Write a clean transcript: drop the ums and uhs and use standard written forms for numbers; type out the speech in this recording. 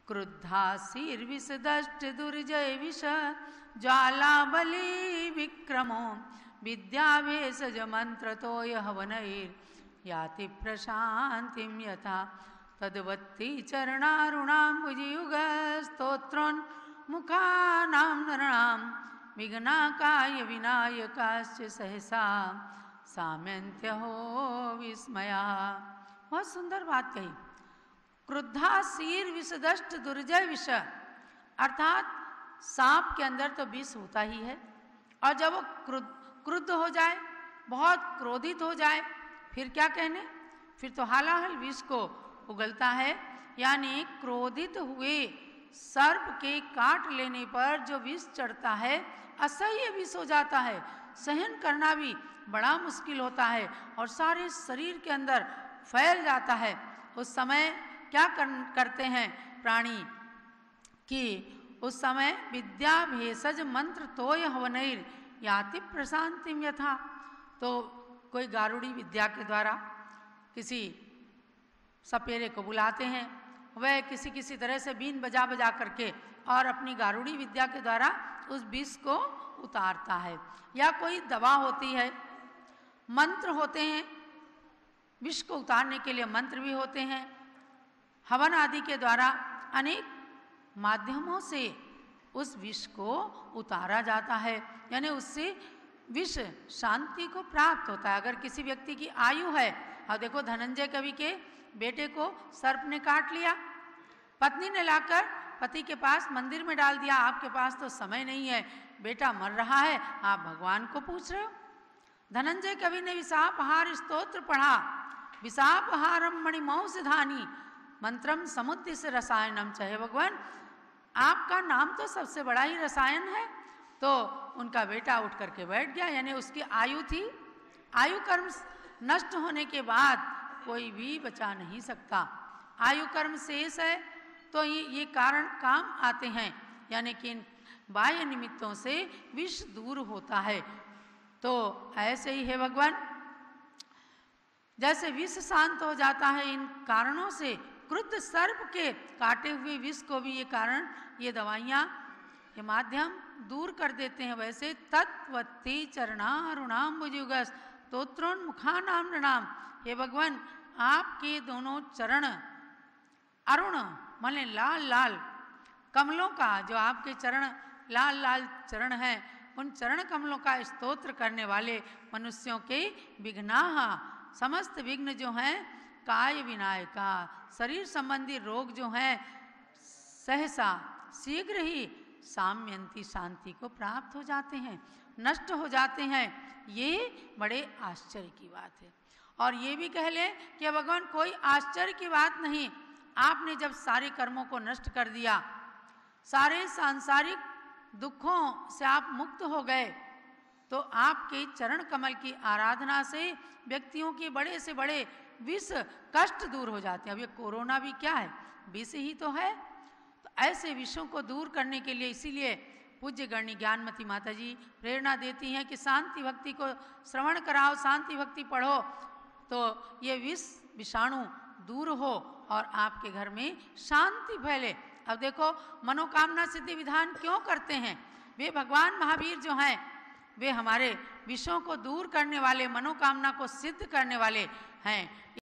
क्रुद्धासीर्विषदष्ट दुर्जय विष ज्वाला बलि विक्रमो विद्यावेशज मंत्रतो हवनैर् याति प्रशांतिं यथा तद्वत्ति चरणारुणाम्बुजयुग स्तोत्रोन्मुखानां नृणां विघ्नाकाय विनायकाश्च सहसा साम्यन्त्यहो विस्मया। बहुत सुंदर बात कही। क्रुद्धासीर विषदष्ट दुर्जय विष, अर्थात सांप के अंदर तो विष होता ही है, और जब वो क्रुद्ध हो जाए, बहुत क्रोधित हो जाए, फिर क्या कहने, फिर तो हालाहल विष को उगलता है। यानी क्रोधित हुए सर्प के काट लेने पर जो विष चढ़ता है, असह्य विष हो जाता है, सहन करना भी बड़ा मुश्किल होता है और सारे शरीर के अंदर फैल जाता है। उस समय क्या करते हैं प्राणी कि उस समय विद्या भेषज मंत्र तोय हवनैर् याति प्रशांतिम यथा, तो कोई गारुड़ी विद्या के द्वारा किसी सपेरे को बुलाते हैं, वह किसी किसी तरह से बीन बजा बजा करके और अपनी गारुड़ी विद्या के द्वारा उस विष को उतारता है। या कोई दवा होती है, मंत्र होते हैं, विष को उतारने के लिए मंत्र भी होते हैं, हवन आदि के द्वारा अनेक माध्यमों से उस विष को उतारा जाता है, यानी उससे विष शांति को प्राप्त होता है। अगर किसी व्यक्ति की आयु है, और देखो धनंजय कवि के बेटे को सर्प ने काट लिया, पत्नी ने लाकर पति के पास मंदिर में डाल दिया, आपके पास तो समय नहीं है, बेटा मर रहा है, आप भगवान को पूछ रहे हो। धनंजय कवि ने विषापहार स्तोत्र पढ़ा, विषापहारम मणिमौ सिधानी मंत्रम समुद्दिश्य रसायनम, चाहे भगवान आपका नाम तो सबसे बड़ा ही रसायन है। तो उनका बेटा उठ करके बैठ गया, यानी उसकी आयु थी, आयु कर्म नष्ट होने के बाद कोई भी बचा नहीं सकता। आयु कर्म शेष है तो ये कारण काम आते हैं, यानी कि बाह्य निमित्तों से विष दूर होता है। तो ऐसे ही है भगवान, जैसे विष शांत हो जाता है इन कारणों से, क्रुद्ध सर्प के काटे हुए विष को भी ये कारण, ये दवाइयाँ, ये माध्यम दूर कर देते हैं। वैसे तत्वत्ति चरणारुणाम्बुजयुगस् स्तोत्रोन्मुखानां नृणां, हे भगवान आपके दोनों चरण, अरुण माने लाल लाल कमलों का, जो आपके चरण लाल लाल चरण हैं, उन चरण कमलों का स्तोत्र करने वाले मनुष्यों के विघ्नाः, समस्त विघ्न जो हैं, काय विनायका, शरीर संबंधी रोग जो हैं, सहसा शीघ्र ही साम्यंती, शांति को प्राप्त हो जाते हैं, नष्ट हो जाते हैं। ये बड़े आश्चर्य की बात है। और ये भी कह लें कि भगवान कोई आश्चर्य की बात नहीं, आपने जब सारे कर्मों को नष्ट कर दिया, सारे सांसारिक दुखों से आप मुक्त हो गए, तो आपके चरण कमल की आराधना से व्यक्तियों के बड़े से बड़े विष कष्ट दूर हो जाते हैं। अब ये कोरोना भी क्या है, विष ही तो है। तो ऐसे विषयों को दूर करने के लिए इसीलिए पूज्य गणनी ज्ञानमती माता जी प्रेरणा देती हैं कि शांति भक्ति को श्रवण कराओ, शांति भक्ति पढ़ो, तो ये विष विषाणु दूर हो और आपके घर में शांति फैले। अब देखो मनोकामना सिद्धि विधान क्यों करते हैं, वे भगवान महावीर जो हैं, वे हमारे विषयों को दूर करने वाले, मनोकामना को सिद्ध करने वाले हैं।